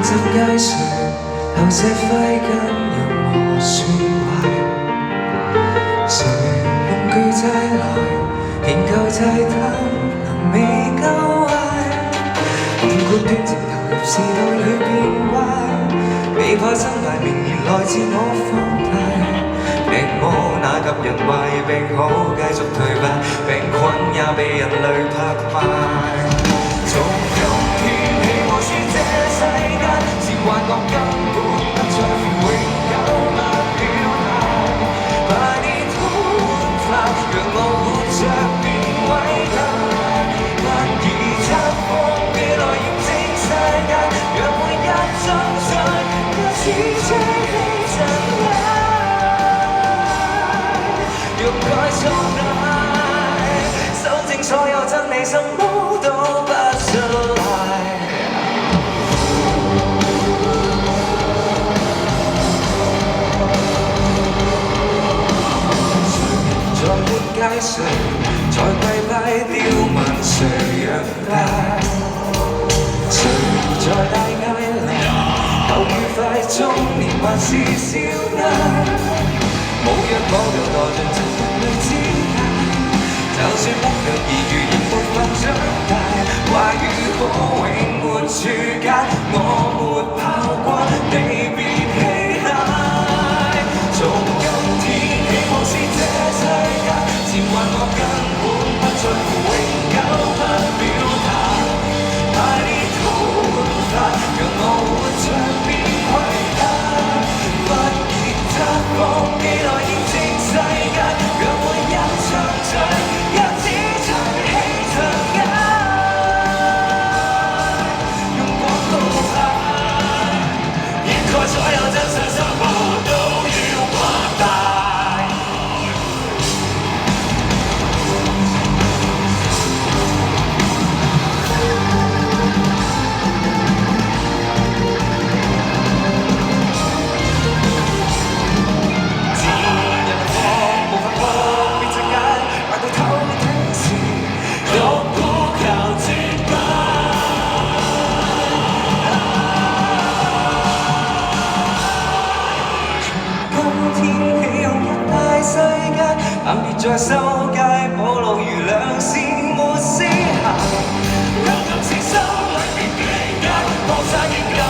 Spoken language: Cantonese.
走街上，投射揮根任何説話。誰用巨債來研究債單，能未夠壞？唔決斷直投入時代裏變壞，未怕生涯名言來自我放大。病魔那及人壞，病好繼續頹敗，病菌也被人類拍賣。從今天起，我說這世間是幻覺，根本不在乎永久不表態。快啲吞化，讓我活着變偉大。不以測謊嘅來驗證世界，讓每一張嘴都似吹氣塵埃。欲改錯大，修正所有真理，什麼都不信賴。在活街上，在跪拜刁民誰養大？誰在大街裏求愉快中年還是笑顏？無若我又墮進情侶之間，就算不藥而愈仍沒法長大。話語可永沒處解，我沒跑過，你別氣駭。從今天起，我是這世界，前還我根本不在乎永久不表態。快啲討論法，讓我活着變偉大。不言測謊機來驗證世界，讓每一張嘴也只吹氣塵埃。用廣告牌掩蓋所有真相，什麼都要誇大。但別再收街補路如兩線沒絲鞋，讓今次心裏面理解，放下應該。